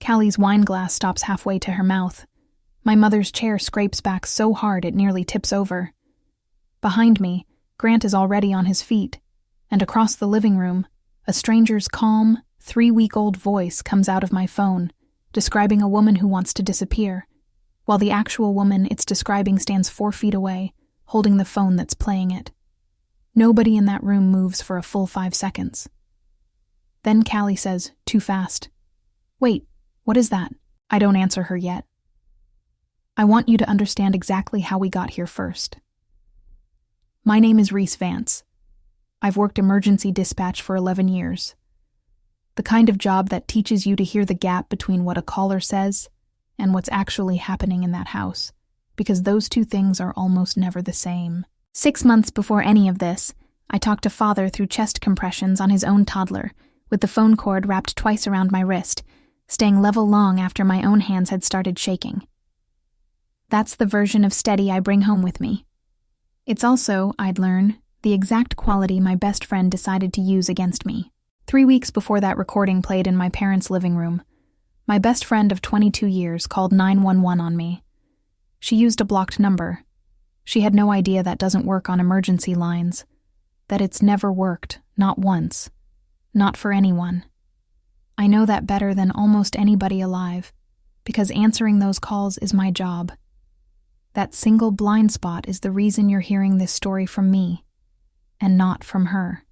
Callie's wine glass stops halfway to her mouth. My mother's chair scrapes back so hard it nearly tips over. Behind me, Grant is already on his feet, and across the living room, a stranger's calm, 3-week-old voice comes out of my phone, describing a woman who wants to disappear, while the actual woman it's describing stands 4 feet away, holding the phone that's playing it. Nobody in that room moves for a full 5 seconds. Then Callie says, too fast, "Wait, what is that?" I don't answer her yet. I want you to understand exactly how we got here first. My name is Reese Vance. I've worked emergency dispatch for 11 years. The kind of job that teaches you to hear the gap between what a caller says and what's actually happening in that house, because those two things are almost never the same. 6 months before any of this, I talked to Father through chest compressions on his own toddler, with the phone cord wrapped twice around my wrist, staying level long after my own hands had started shaking. That's the version of steady I bring home with me. It's also, I'd learn, the exact quality my best friend decided to use against me. 3 weeks before that recording played in my parents' living room, my best friend of 22 years called 911 on me. She used a blocked number. She had no idea that doesn't work on emergency lines, that it's never worked, not once, not for anyone. I know that better than almost anybody alive, because answering those calls is my job. That single blind spot is the reason you're hearing this story from me, and not from her.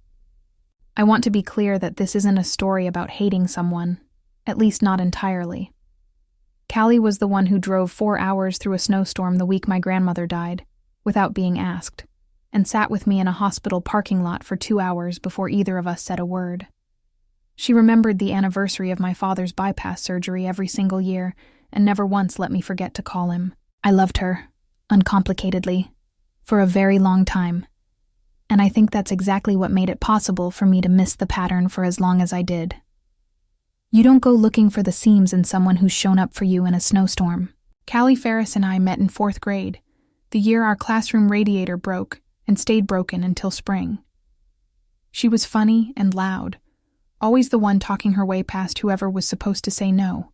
I want to be clear that this isn't a story about hating someone, at least not entirely. Callie was the one who drove 4 hours through a snowstorm the week my grandmother died, without being asked, and sat with me in a hospital parking lot for 2 hours before either of us said a word. She remembered the anniversary of my father's bypass surgery every single year, and never once let me forget to call him. I loved her, uncomplicatedly, for a very long time, and I think that's exactly what made it possible for me to miss the pattern for as long as I did. You don't go looking for the seams in someone who's shown up for you in a snowstorm. Callie Ferris and I met in 4th grade, the year our classroom radiator broke and stayed broken until spring. She was funny and loud, always the one talking her way past whoever was supposed to say no.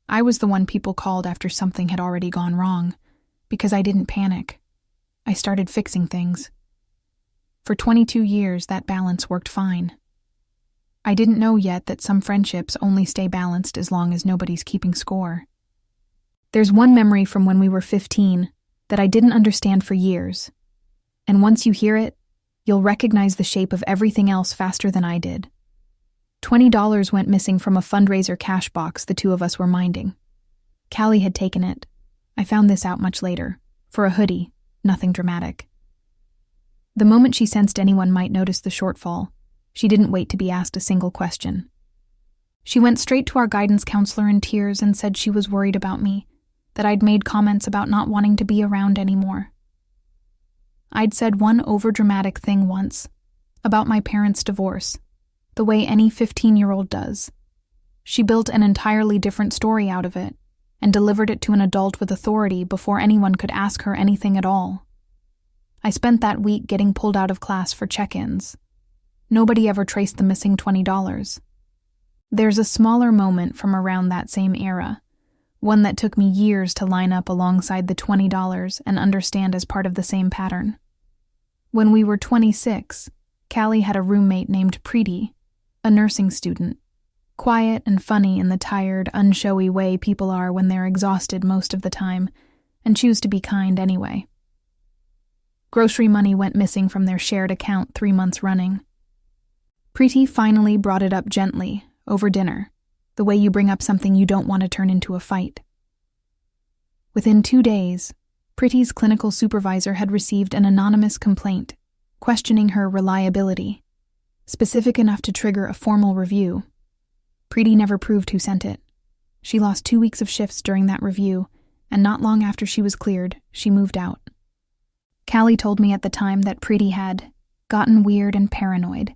I was the one people called after something had already gone wrong, because I didn't panic. I started fixing things. For 22 years, that balance worked fine. I didn't know yet that some friendships only stay balanced as long as nobody's keeping score. There's one memory from when we were 15 that I didn't understand for years, and once you hear it, you'll recognize the shape of everything else faster than I did. $20 went missing from a fundraiser cash box the two of us were minding. Callie had taken it. I found this out much later. For a hoodie, nothing dramatic. The moment she sensed anyone might notice the shortfall, she didn't wait to be asked a single question. She went straight to our guidance counselor in tears and said she was worried about me, that I'd made comments about not wanting to be around anymore. I'd said one overdramatic thing once, about my parents' divorce, the way any 15-year-old does. She built an entirely different story out of it, and delivered it to an adult with authority before anyone could ask her anything at all. I spent that week getting pulled out of class for check-ins. Nobody ever traced the missing $20. There's a smaller moment from around that same era, one that took me years to line up alongside the $20 and understand as part of the same pattern. When we were 26, Callie had a roommate named Preeti, a nursing student, quiet and funny in the tired, unshowy way people are when they're exhausted most of the time and choose to be kind anyway. Grocery money went missing from their shared account 3 months running. Preeti finally brought it up gently, over dinner, the way you bring up something you don't want to turn into a fight. Within 2 days, Preeti's clinical supervisor had received an anonymous complaint, questioning her reliability, specific enough to trigger a formal review. Preeti never proved who sent it. She lost 2 weeks of shifts during that review, and not long after she was cleared, she moved out. Callie told me at the time that Preeti had gotten weird and paranoid,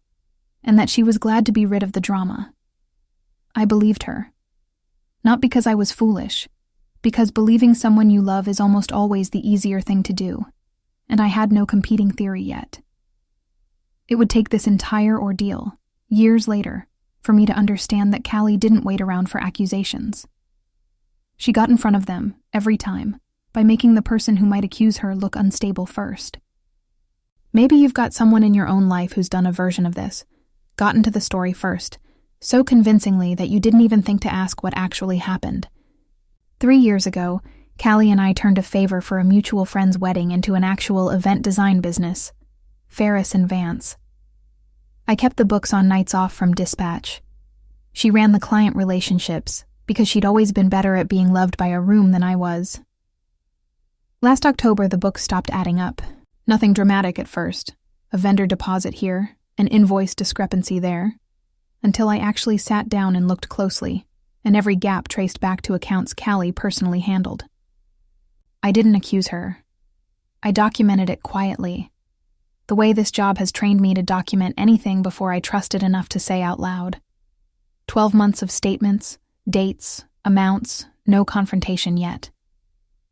and that she was glad to be rid of the drama. I believed her. Not because I was foolish, because believing someone you love is almost always the easier thing to do, and I had no competing theory yet. It would take this entire ordeal, years later, for me to understand that Callie didn't wait around for accusations. She got in front of them, every time, by making the person who might accuse her look unstable first. Maybe you've got someone in your own life who's done a version of this, gotten to the story first, so convincingly that you didn't even think to ask what actually happened. 3 years ago, Callie and I turned a favor for a mutual friend's wedding into an actual event design business, Ferris and Vance. I kept the books on nights off from dispatch. She ran the client relationships, because she'd always been better at being loved by a room than I was. Last October, the books stopped adding up. Nothing dramatic at first. A vendor deposit here, an invoice discrepancy there, until I actually sat down and looked closely, and every gap traced back to accounts Callie personally handled. I didn't accuse her. I documented it quietly, the way this job has trained me to document anything before I trusted enough to say out loud. 12 months of statements, dates, amounts, no confrontation yet.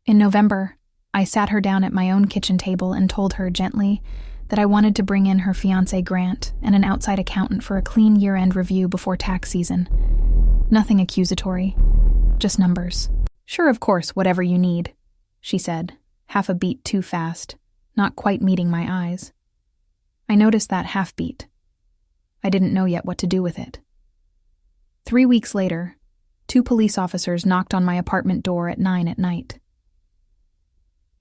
In November, I sat her down at my own kitchen table and told her gently that I wanted to bring in her fiancé Grant and an outside accountant for a clean year-end review before tax season. Nothing accusatory, just numbers. "Sure, of course, whatever you need," she said, half a beat too fast, not quite meeting my eyes. I noticed that half beat. I didn't know yet what to do with it. 3 weeks later, 2 police officers knocked on my apartment door at 9 at night.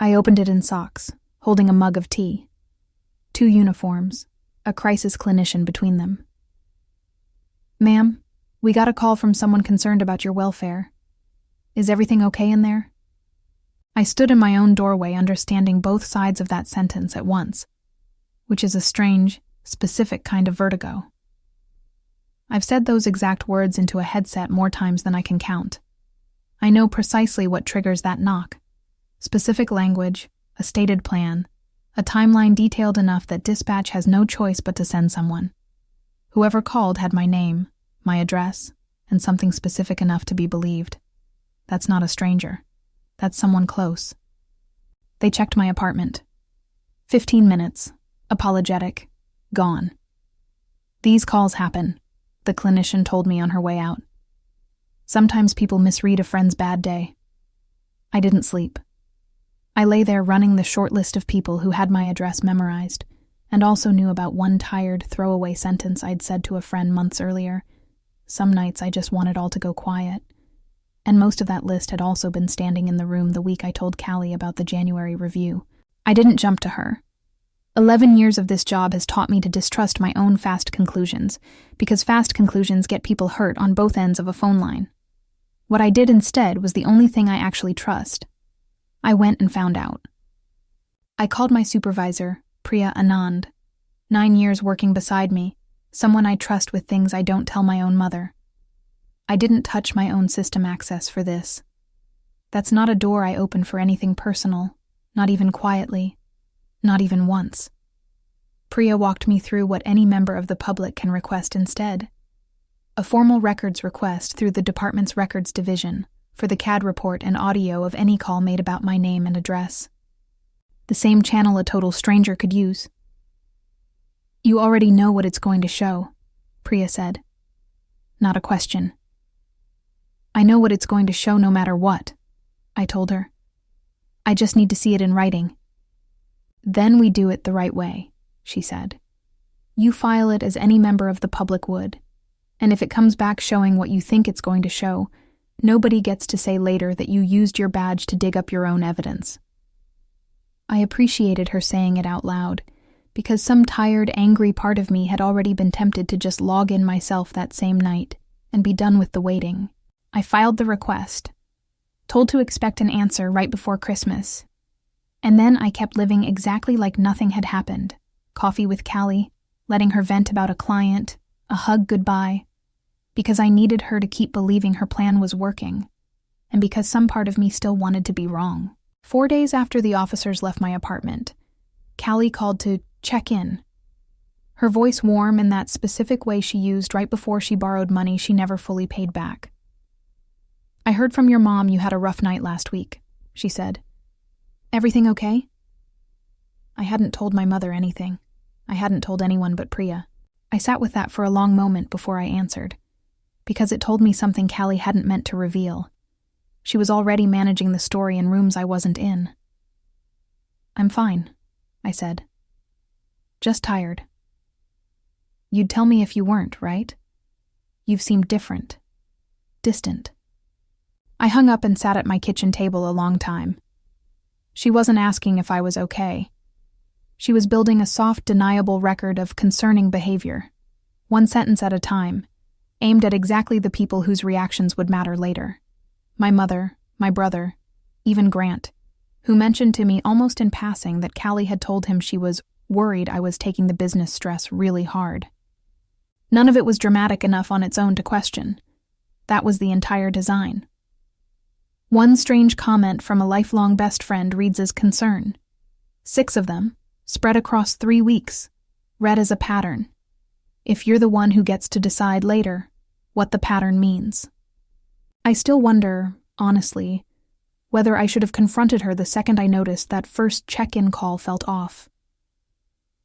I opened it in socks, holding a mug of tea. 2 uniforms, a crisis clinician between them. "Ma'am, we got a call from someone concerned about your welfare. Is everything okay in there?" I stood in my own doorway, understanding both sides of that sentence at once, which is a strange, specific kind of vertigo. I've said those exact words into a headset more times than I can count. I know precisely what triggers that knock. Specific language, a stated plan, a timeline detailed enough that dispatch has no choice but to send someone. Whoever called had my name, my address, and something specific enough to be believed. That's not a stranger. That's someone close. They checked my apartment. 15 minutes, apologetic, gone. "These calls happen," the clinician told me on her way out. "Sometimes people misread a friend's bad day." I didn't sleep. I lay there running the short list of people who had my address memorized, and also knew about one tired, throwaway sentence I'd said to a friend months earlier. Some nights I just wanted all to go quiet. And most of that list had also been standing in the room the week I told Callie about the January review. I didn't jump to her. 11 years of this job has taught me to distrust my own fast conclusions, because fast conclusions get people hurt on both ends of a phone line. What I did instead was the only thing I actually trust. I went and found out. I called my supervisor, Priya Anand, 9 years working beside me, someone I trust with things I don't tell my own mother. I didn't touch my own system access for this. That's not a door I open for anything personal, not even quietly, not even once. Priya walked me through what any member of the public can request instead. A formal records request through the department's records division for the CAD report and audio of any call made about my name and address. The same channel a total stranger could use. "You already know what it's going to show," Priya said. Not a question. "I know what it's going to show no matter what," I told her. "I just need to see it in writing." "Then we do it the right way," she said. "You file it as any member of the public would, and if it comes back showing what you think it's going to show, nobody gets to say later that you used your badge to dig up your own evidence." I appreciated her saying it out loud, because some tired, angry part of me had already been tempted to just log in myself that same night and be done with the waiting. I filed the request, told to expect an answer right before Christmas, and then I kept living exactly like nothing had happened. Coffee with Callie, letting her vent about a client, a hug goodbye, because I needed her to keep believing her plan was working, and because some part of me still wanted to be wrong. 4 days after the officers left my apartment, Callie called to check in. Her voice warm in that specific way she used right before she borrowed money she never fully paid back. "I heard from your mom you had a rough night last week," she said. "Everything okay?" I hadn't told my mother anything. I hadn't told anyone but Priya. I sat with that for a long moment before I answered. because it told me something Callie hadn't meant to reveal. She was already managing the story in rooms I wasn't in. "I'm fine," I said. "Just tired." "You'd tell me if you weren't, right? You've seemed different. Distant." I hung up and sat at my kitchen table a long time. She wasn't asking if I was okay. She was building a soft, deniable record of concerning behavior, one sentence at a time, aimed at exactly the people whose reactions would matter later. My mother, my brother, even Grant, who mentioned to me almost in passing that Callie had told him she was worried I was taking the business stress really hard. None of it was dramatic enough on its own to question. That was the entire design. One strange comment from a lifelong best friend reads as concern. 6 of them, spread across 3 weeks, read as a pattern. If you're the one who gets to decide later what the pattern means. I still wonder, honestly, whether I should have confronted her the second I noticed that first check-in call felt off.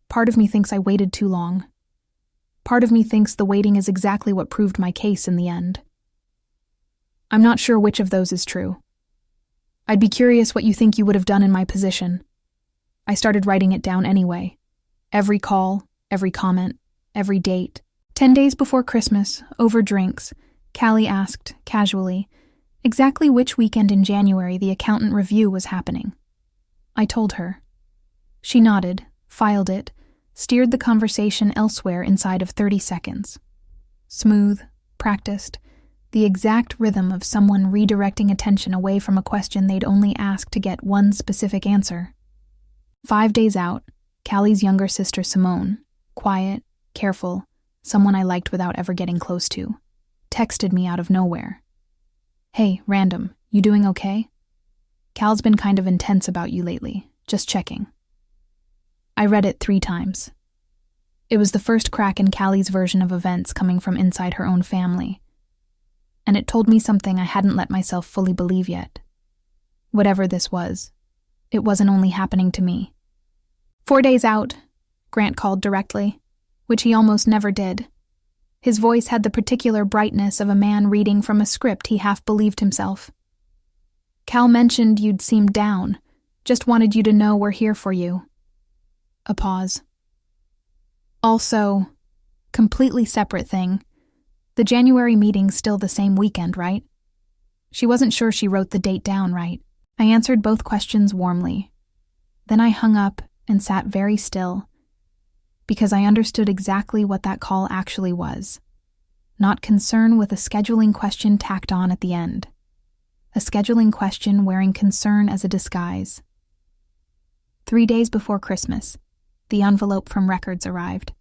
Part of me thinks I waited too long. Part of me thinks the waiting is exactly what proved my case in the end. I'm not sure which of those is true. I'd be curious what you think you would have done in my position. I started writing it down anyway. Every call, every comment, every date. 10 days before Christmas, over drinks, Callie asked, casually, exactly which weekend in January the accountant review was happening. I told her. She nodded, filed it, steered the conversation elsewhere inside of 30 seconds. Smooth, practiced, the exact rhythm of someone redirecting attention away from a question they'd only asked to get one specific answer. 5 days out, Callie's younger sister Simone, quiet, careful, someone I liked without ever getting close to, texted me out of nowhere. "Hey, random, you doing okay? Cal's been kind of intense about you lately, just checking." I read it 3 times. It was the first crack in Callie's version of events coming from inside her own family. And it told me something I hadn't let myself fully believe yet. Whatever this was, it wasn't only happening to me. 4 days out, Grant called directly, which he almost never did. His voice had the particular brightness of a man reading from a script he half believed himself. "Cal mentioned you'd seemed down. Just wanted you to know we're here for you." A pause. "Also, completely separate thing. The January meeting's still the same weekend, right?" She wasn't sure she wrote the date down right. I answered both questions warmly. Then I hung up and sat very still, because I understood exactly what that call actually was. Not concern with a scheduling question tacked on at the end. A scheduling question wearing concern as a disguise. 3 days before Christmas, the envelope from records arrived.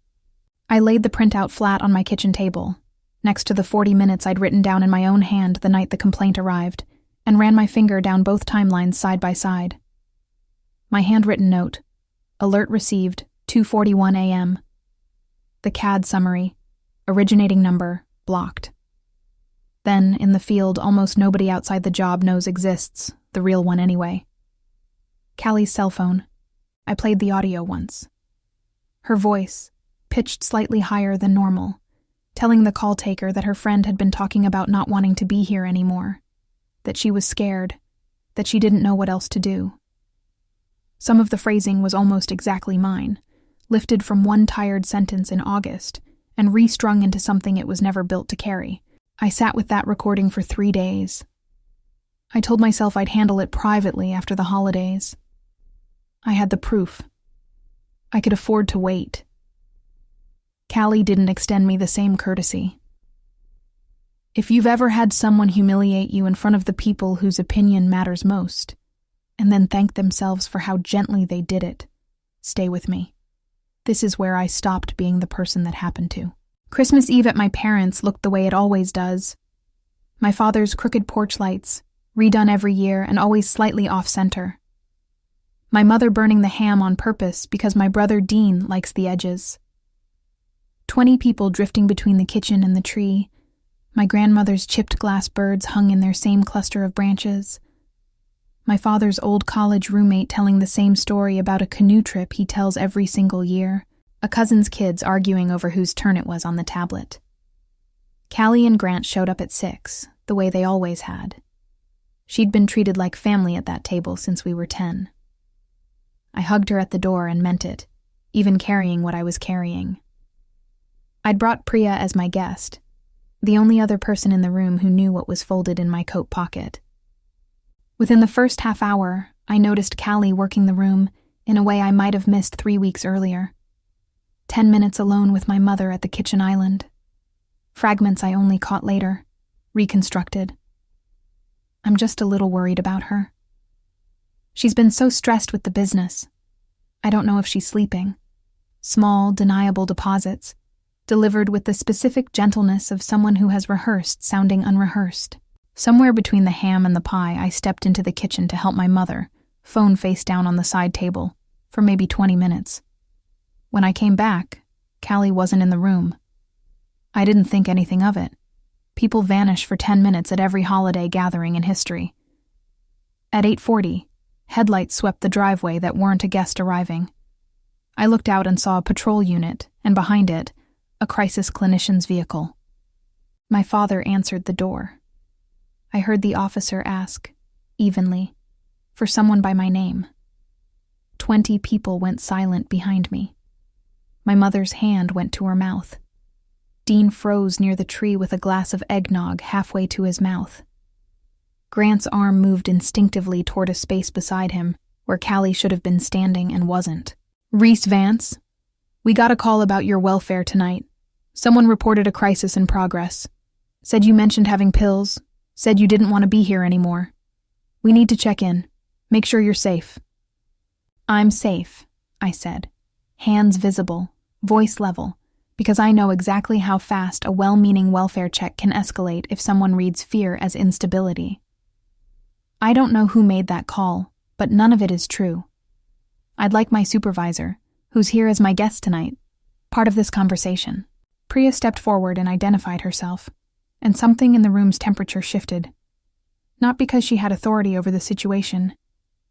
I laid the printout flat on my kitchen table, next to the 40 minutes I'd written down in my own hand the night the complaint arrived, and ran my finger down both timelines side by side. My handwritten note, alert received, 2:41 a.m. The CAD summary, originating number, blocked. Then, in the field almost nobody outside the job knows exists, the real one anyway. Callie's cell phone. I played the audio once. Her voice, pitched slightly higher than normal, telling the call taker that her friend had been talking about not wanting to be here anymore, that she was scared, that she didn't know what else to do. Some of the phrasing was almost exactly mine, lifted from one tired sentence in August and restrung into something it was never built to carry. I sat with that recording for 3 days. I told myself I'd handle it privately after the holidays. I had the proof. I could afford to wait. Callie didn't extend me the same courtesy. If you've ever had someone humiliate you in front of the people whose opinion matters most, and then thank themselves for how gently they did it, stay with me. This is where I stopped being the person that happened to. Christmas Eve at my parents' looked the way it always does. My father's crooked porch lights, redone every year and always slightly off-center. My mother burning the ham on purpose because my brother Dean likes the edges. 20 people drifting between the kitchen and the tree. My grandmother's chipped glass birds hung in their same cluster of branches. My father's old college roommate telling the same story about a canoe trip he tells every single year. A cousin's kids arguing over whose turn it was on the tablet. Callie and Grant showed up at 6, the way they always had. She'd been treated like family at that table since we were 10. I hugged her at the door and meant it, even carrying what I was carrying. I'd brought Priya as my guest, the only other person in the room who knew what was folded in my coat pocket. Within the first half hour, I noticed Callie working the room in a way I might have missed 3 weeks earlier. 10 minutes alone with my mother at the kitchen island. Fragments I only caught later, reconstructed. I'm just a little worried about her. She's been so stressed with the business. I don't know if she's sleeping. Small, deniable deposits, delivered with the specific gentleness of someone who has rehearsed sounding unrehearsed. Somewhere between the ham and the pie, I stepped into the kitchen to help my mother, phone face down on the side table, for maybe 20 minutes. When I came back, Callie wasn't in the room. I didn't think anything of it. People vanish for 10 minutes at every holiday gathering in history. At 8:40, headlights swept the driveway that weren't a guest arriving. I looked out and saw a patrol unit, and behind it, a crisis clinician's vehicle. My father answered the door. I heard the officer ask, evenly, for someone by my name. 20 people went silent behind me. My mother's hand went to her mouth. Dean froze near the tree with a glass of eggnog halfway to his mouth. Grant's arm moved instinctively toward a space beside him, where Callie should have been standing and wasn't. "Reese Vance, we got a call about your welfare tonight. Someone reported a crisis in progress. Said you mentioned having pills. Said you didn't want to be here anymore. We need to check in. Make sure you're safe." "I'm safe," I said, hands visible, voice level, because I know exactly how fast a well-meaning welfare check can escalate if someone reads fear as instability. I don't know who made that call, but none of it is true. I'd like my supervisor, who's here as my guest tonight, part of this conversation. Priya stepped forward and identified herself, and something in the room's temperature shifted. Not because she had authority over the situation,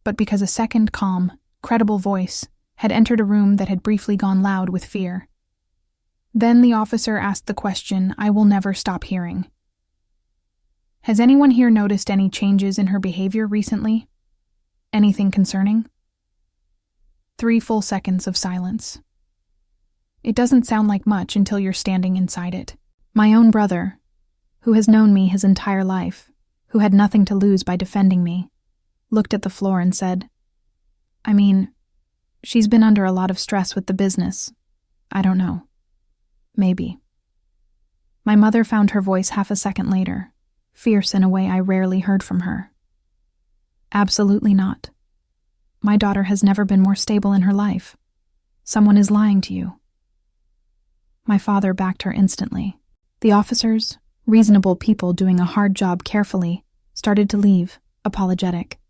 but because a second calm, credible voice had entered a room that had briefly gone loud with fear. Then the officer asked the question I will never stop hearing. "Has anyone here noticed any changes in her behavior recently? Anything concerning?" 3 full seconds of silence. It doesn't sound like much until you're standing inside it. My own brother, who has known me his entire life, who had nothing to lose by defending me, looked at the floor and said, "I mean, she's been under a lot of stress with the business. I don't know. Maybe." My mother found her voice half a second later, fierce in a way I rarely heard from her. "Absolutely not. My daughter has never been more stable in her life. Someone is lying to you." My father backed her instantly. The officers, reasonable people doing a hard job carefully, started to leave, apologetic.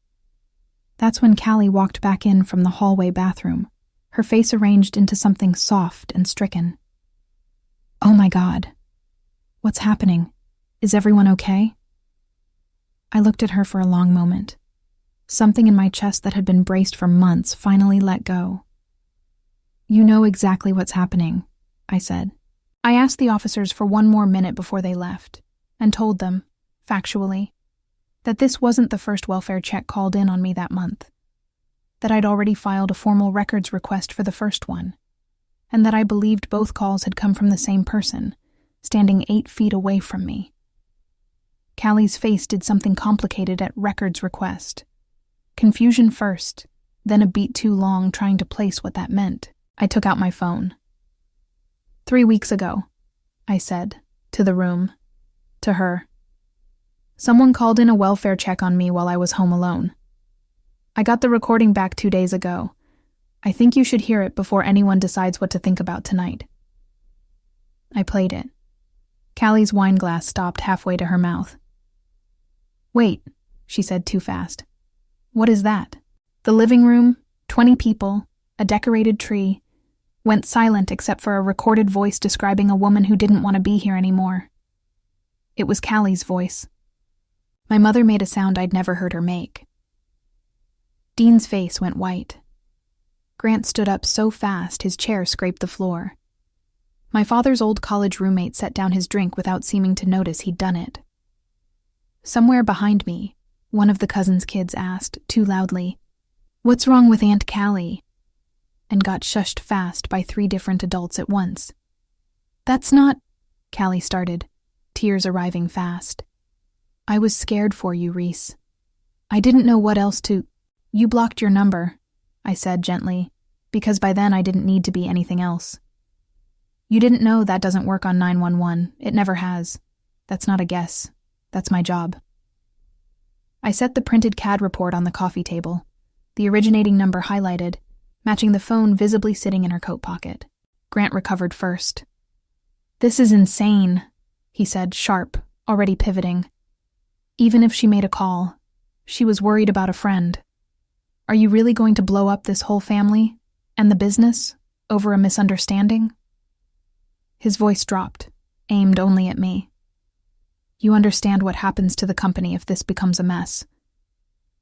That's when Callie walked back in from the hallway bathroom, her face arranged into something soft and stricken. "Oh my God. What's happening? Is everyone okay?" I looked at her for a long moment. Something in my chest that had been braced for months finally let go. "You know exactly what's happening," I said. I asked the officers for one more minute before they left, and told them, factually, that this wasn't the first welfare check called in on me that month, that I'd already filed a formal records request for the first one, and that I believed both calls had come from the same person, standing 8 feet away from me. Callie's face did something complicated at records request. Confusion first, then a beat too long trying to place what that meant. I took out my phone. 3 weeks ago, I said, to the room, to her. Someone called in a welfare check on me while I was home alone. I got the recording back 2 days ago. I think you should hear it before anyone decides what to think about tonight. I played it. Callie's wine glass stopped halfway to her mouth. "Wait," she said too fast. "What is that?" The living room, 20 people, a decorated tree, went silent except for a recorded voice describing a woman who didn't want to be here anymore. It was Callie's voice. My mother made a sound I'd never heard her make. Dean's face went white. Grant stood up so fast his chair scraped the floor. My father's old college roommate set down his drink without seeming to notice he'd done it. Somewhere behind me, one of the cousin's kids asked, too loudly, "What's wrong with Aunt Callie?" and got shushed fast by 3 different adults at once. "That's not," Callie started, tears arriving fast. "I was scared for you, Reese. I didn't know what else to—" "You blocked your number," I said gently, because by then I didn't need to be anything else. "You didn't know that doesn't work on 911. It never has. That's not a guess. That's my job." I set the printed CAD report on the coffee table, the originating number highlighted, matching the phone visibly sitting in her coat pocket. Grant recovered first. "This is insane," he said, sharp, already pivoting. "Even if she made a call, she was worried about a friend. Are you really going to blow up this whole family and the business over a misunderstanding?" His voice dropped, aimed only at me. "You understand what happens to the company if this becomes a mess.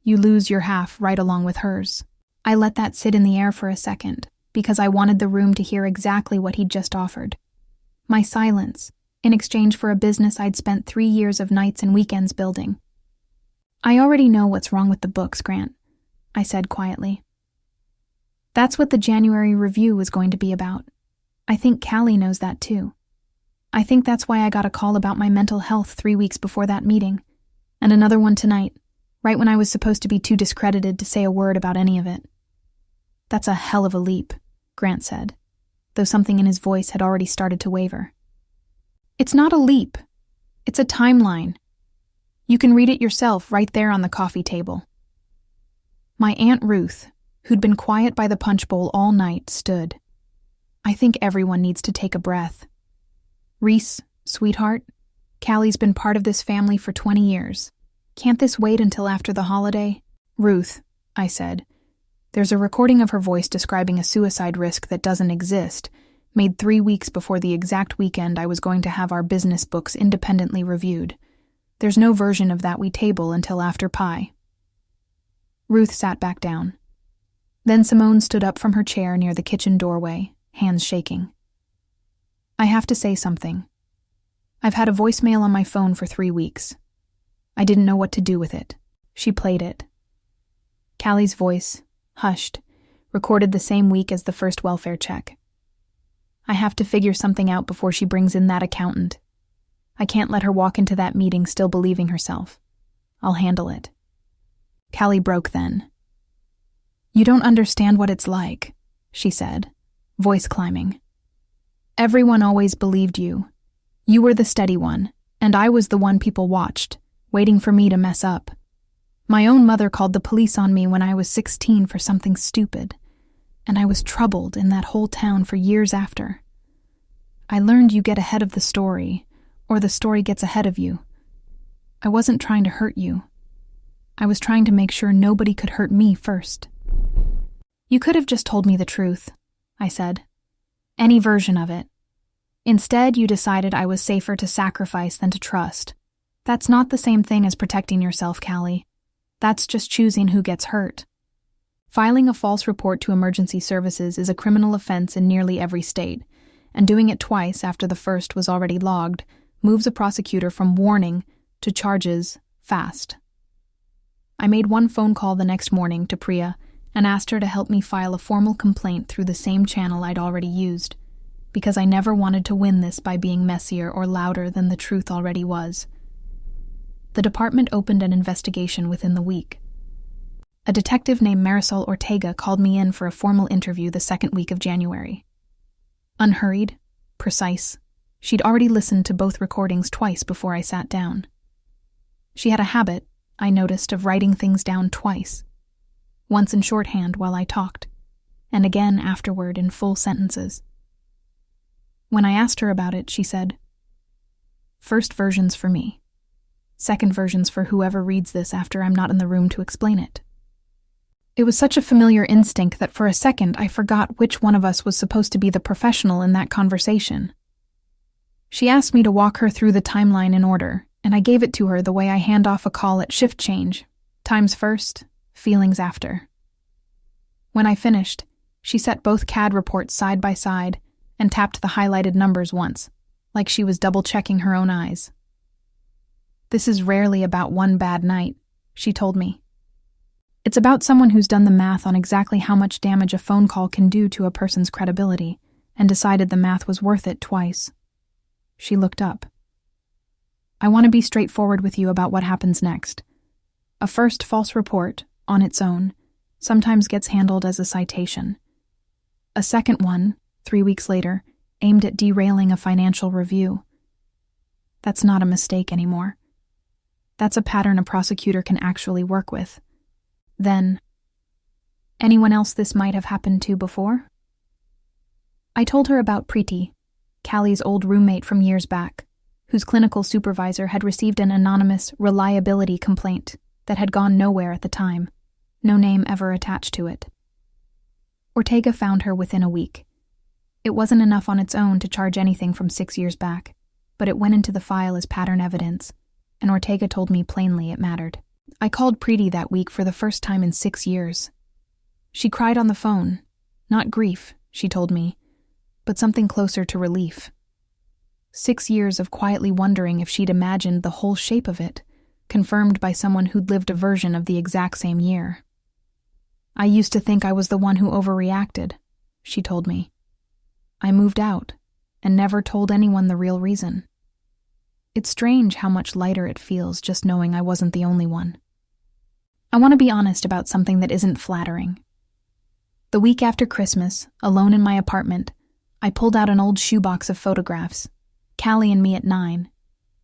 You lose your half right along with hers." I let that sit in the air for a second, because I wanted the room to hear exactly what he'd just offered. My silence, in exchange for a business I'd spent 3 years of nights and weekends building. "I already know what's wrong with the books, Grant," I said quietly. "That's what the January review was going to be about. I think Callie knows that too. I think that's why I got a call about my mental health 3 weeks before that meeting, and another one tonight, right when I was supposed to be too discredited to say a word about any of it." "That's a hell of a leap," Grant said, though something in his voice had already started to waver. "It's not a leap. It's a timeline. You can read it yourself right there on the coffee table." My Aunt Ruth, who'd been quiet by the punch bowl all night, stood. "I think everyone needs to take a breath. Reese, sweetheart, Callie's been part of this family for 20 years. Can't this wait until after the holiday?" "Ruth," I said, "there's a recording of her voice describing a suicide risk that doesn't exist, made 3 weeks before the exact weekend I was going to have our business books independently reviewed. There's no version of that we table until after pie." Ruth sat back down. Then Simone stood up from her chair near the kitchen doorway, hands shaking. "I have to say something. I've had a voicemail on my phone for 3 weeks. I didn't know what to do with it." She played it. Callie's voice, hushed, recorded the same week as the first welfare check. "I have to figure something out before she brings in that accountant. I can't let her walk into that meeting still believing herself. I'll handle it." Callie broke then. "You don't understand what it's like," she said, voice climbing. "Everyone always believed you. You were the steady one, and I was the one people watched, waiting for me to mess up. My own mother called the police on me when I was 16 for something stupid, and I was troubled in that whole town for years after. I learned you get ahead of the story, or the story gets ahead of you. I wasn't trying to hurt you. I was trying to make sure nobody could hurt me first." "You could have just told me the truth," I said. "Any version of it. Instead, you decided I was safer to sacrifice than to trust. That's not the same thing as protecting yourself, Callie. That's just choosing who gets hurt. Filing a false report to emergency services is a criminal offense in nearly every state, and doing it twice after the first was already logged moves a prosecutor from warning to charges fast." I made one phone call the next morning to Priya and asked her to help me file a formal complaint through the same channel I'd already used, because I never wanted to win this by being messier or louder than the truth already was. The department opened an investigation within the week. A detective named Marisol Ortega called me in for a formal interview the second week of January. Unhurried, precise, she'd already listened to both recordings twice before I sat down. She had a habit, I noticed, of writing things down twice, once in shorthand while I talked, and again afterward in full sentences. When I asked her about it, she said, "First version's for me. Second version's for whoever reads this after I'm not in the room to explain it." It was such a familiar instinct that for a second I forgot which one of us was supposed to be the professional in that conversation. She asked me to walk her through the timeline in order, and I gave it to her the way I hand off a call at shift change, times first, feelings after. When I finished, she set both CAD reports side by side and tapped the highlighted numbers once, like she was double-checking her own eyes. "This is rarely about one bad night," she told me. "It's about someone who's done the math on exactly how much damage a phone call can do to a person's credibility and decided the math was worth it twice." She looked up. "I want to be straightforward with you about what happens next. A first false report, on its own, sometimes gets handled as a citation. A second one, 3 weeks later, aimed at derailing a financial review. That's not a mistake anymore. That's a pattern a prosecutor can actually work with. Then, anyone else this might have happened to before?" I told her about Preeti, Callie's old roommate from years back, whose clinical supervisor had received an anonymous reliability complaint that had gone nowhere at the time, no name ever attached to it. Ortega found her within a week. It wasn't enough on its own to charge anything from 6 years back, but it went into the file as pattern evidence, and Ortega told me plainly it mattered. I called Preeti that week for the first time in 6 years. She cried on the phone. Not grief, she told me, but something closer to relief. 6 years of quietly wondering if she'd imagined the whole shape of it, confirmed by someone who'd lived a version of the exact same year. "I used to think I was the one who overreacted," she told me. "I moved out and never told anyone the real reason. It's strange how much lighter it feels just knowing I wasn't the only one." I want to be honest about something that isn't flattering. The week after Christmas, alone in my apartment, I pulled out an old shoebox of photographs, Callie and me at 9,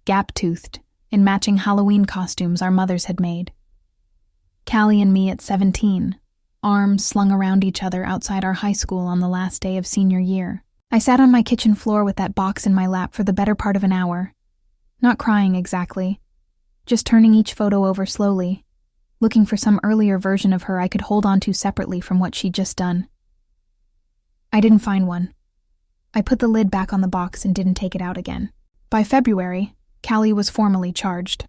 gap-toothed, in matching Halloween costumes our mothers had made. Callie and me at 17, arms slung around each other outside our high school on the last day of senior year. I sat on my kitchen floor with that box in my lap for the better part of an hour, not crying exactly, just turning each photo over slowly, looking for some earlier version of her I could hold on to separately from what she'd just done. I didn't find one. I put the lid back on the box and didn't take it out again. By February, Callie was formally charged.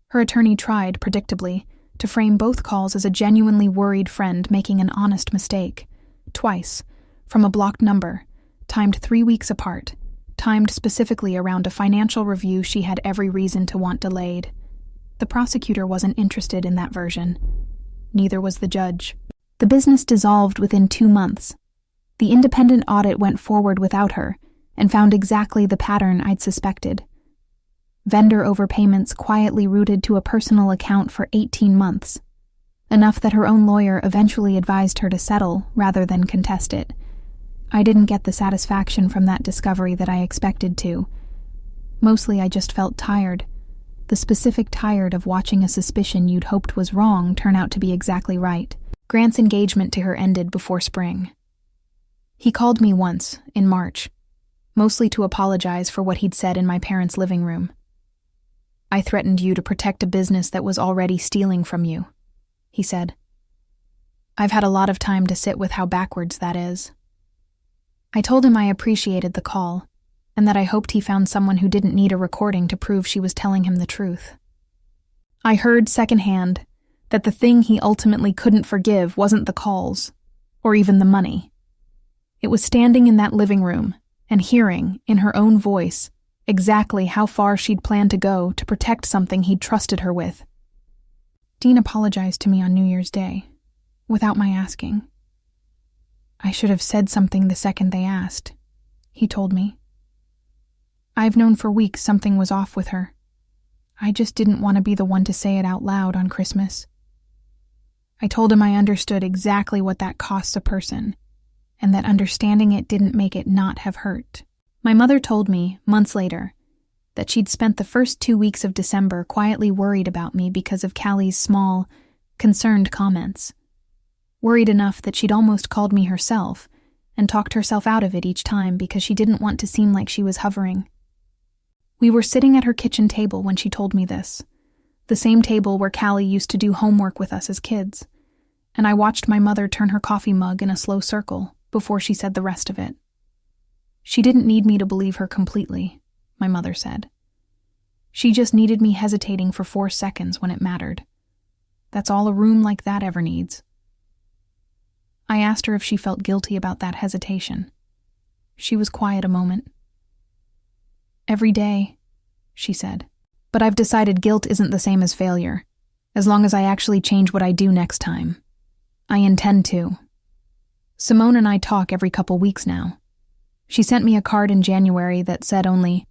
Her attorney tried, predictably, to frame both calls as a genuinely worried friend making an honest mistake, twice, from a blocked number, timed 3 weeks apart, timed specifically around a financial review she had every reason to want delayed. The prosecutor wasn't interested in that version. Neither was the judge. The business dissolved within 2 months. The independent audit went forward without her and found exactly the pattern I'd suspected. Vendor overpayments quietly rooted to a personal account for 18 months, enough that her own lawyer eventually advised her to settle rather than contest it. I didn't get the satisfaction from that discovery that I expected to. Mostly I just felt tired. The specific tired of watching a suspicion you'd hoped was wrong turn out to be exactly right. Grant's engagement to her ended before spring. He called me once, in March, mostly to apologize for what he'd said in my parents' living room. "I threatened you to protect a business that was already stealing from you," he said. "I've had a lot of time to sit with how backwards that is." I told him I appreciated the call, and that I hoped he found someone who didn't need a recording to prove she was telling him the truth. I heard secondhand that the thing he ultimately couldn't forgive wasn't the calls, or even the money. It was standing in that living room and hearing, in her own voice, exactly how far she'd planned to go to protect something he'd trusted her with. Dean apologized to me on New Year's Day, without my asking. "I should have said something the second they asked," he told me. "I've known for weeks something was off with her. I just didn't want to be the one to say it out loud on Christmas." I told him I understood exactly what that costs a person, and that understanding it didn't make it not have hurt. My mother told me, months later, that she'd spent the first 2 weeks of December quietly worried about me because of Callie's small, concerned comments. Worried enough that she'd almost called me herself and talked herself out of it each time because she didn't want to seem like she was hovering. We were sitting at her kitchen table when she told me this, the same table where Callie used to do homework with us as kids, and I watched my mother turn her coffee mug in a slow circle before she said the rest of it. She didn't need me to believe her completely, my mother said. She just needed me hesitating for 4 seconds when it mattered. That's all a room like that ever needs. I asked her if she felt guilty about that hesitation. She was quiet a moment. "Every day," she said. "But I've decided guilt isn't the same as failure, as long as I actually change what I do next time. I intend to. Simone and I talk every couple weeks now. She sent me a card in January that said only,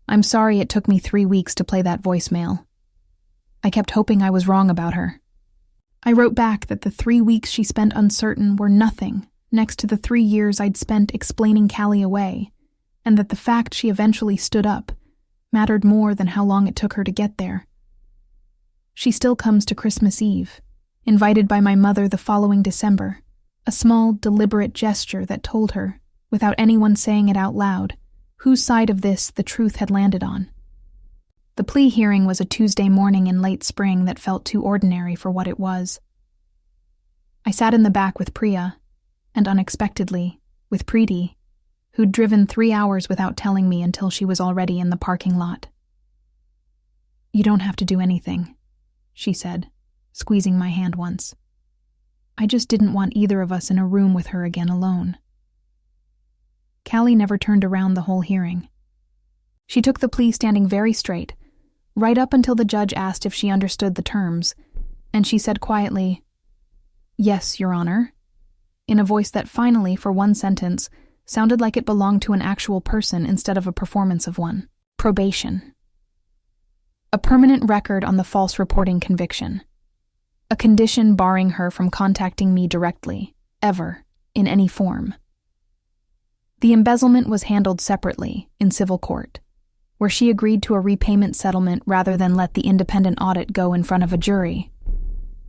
'I'm sorry it took me 3 weeks to play that voicemail.' I kept hoping I was wrong about her. I wrote back that the 3 weeks she spent uncertain were nothing next to the 3 years I'd spent explaining Callie away, and that the fact she eventually stood up mattered more than how long it took her to get there. She still comes to Christmas Eve, invited by my mother the following December, a small, deliberate gesture that told her, without anyone saying it out loud, whose side of this the truth had landed on. The plea hearing was a Tuesday morning in late spring that felt too ordinary for what it was. I sat in the back with Priya, and unexpectedly, with Preeti, who'd driven 3 hours without telling me until she was already in the parking lot. "You don't have to do anything," she said, squeezing my hand once. "I just didn't want either of us in a room with her again alone." Callie never turned around the whole hearing. She took the plea standing very straight, right up until the judge asked if she understood the terms, and she said quietly, "Yes, Your Honor," in a voice that finally, for one sentence, sounded like it belonged to an actual person instead of a performance of one. Probation. A permanent record on the false reporting conviction. A condition barring her from contacting me directly, ever, in any form. The embezzlement was handled separately, in civil court, where she agreed to a repayment settlement rather than let the independent audit go in front of a jury.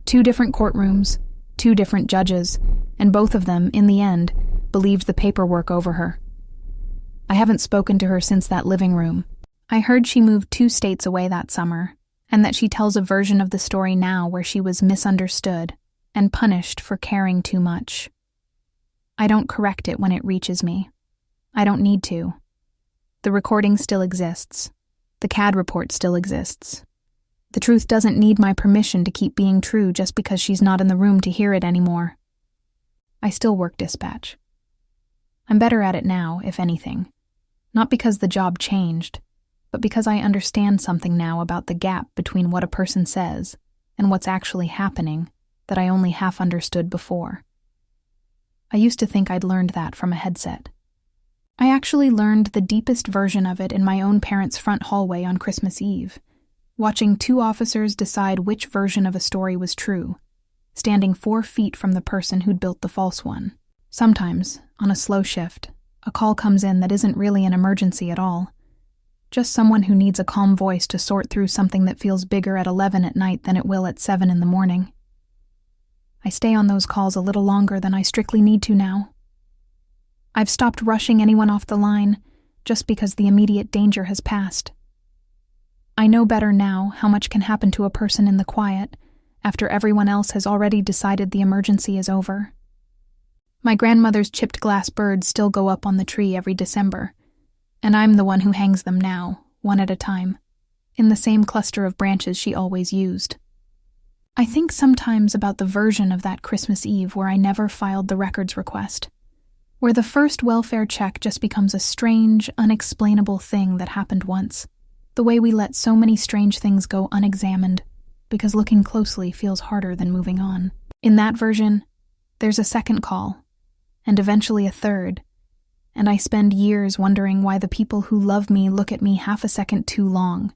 2 different courtrooms, 2 different judges, and both of them, in the end, believed the paperwork over her. I haven't spoken to her since that living room. I heard she moved 2 states away that summer, and that she tells a version of the story now where she was misunderstood and punished for caring too much. I don't correct it when it reaches me. I don't need to. The recording still exists. The CAD report still exists. The truth doesn't need my permission to keep being true just because she's not in the room to hear it anymore. I still work dispatch. I'm better at it now, if anything. Not because the job changed, but because I understand something now about the gap between what a person says and what's actually happening that I only half understood before. I used to think I'd learned that from a headset. I actually learned the deepest version of it in my own parents' front hallway on Christmas Eve, watching 2 officers decide which version of a story was true, standing 4 feet from the person who'd built the false one. Sometimes, on a slow shift, a call comes in that isn't really an emergency at all. Just someone who needs a calm voice to sort through something that feels bigger at 11 at night than it will at 7 in the morning. I stay on those calls a little longer than I strictly need to now. I've stopped rushing anyone off the line just because the immediate danger has passed. I know better now how much can happen to a person in the quiet after everyone else has already decided the emergency is over. My grandmother's chipped glass birds still go up on the tree every December, and I'm the one who hangs them now, one at a time, in the same cluster of branches she always used. I think sometimes about the version of that Christmas Eve where I never filed the records request, where the first welfare check just becomes a strange, unexplainable thing that happened once, the way we let so many strange things go unexamined, because looking closely feels harder than moving on. In that version, there's a second call, and eventually a third, and I spend years wondering why the people who love me look at me half a second too long,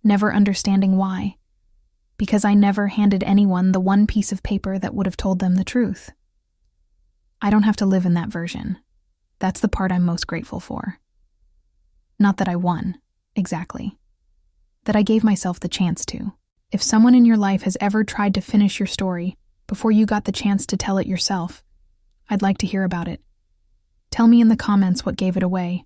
never understanding why, because I never handed anyone the one piece of paper that would have told them the truth. I don't have to live in that version. That's the part I'm most grateful for. Not that I won, exactly. That I gave myself the chance to. If someone in your life has ever tried to finish your story before you got the chance to tell it yourself, I'd like to hear about it. Tell me in the comments what gave it away.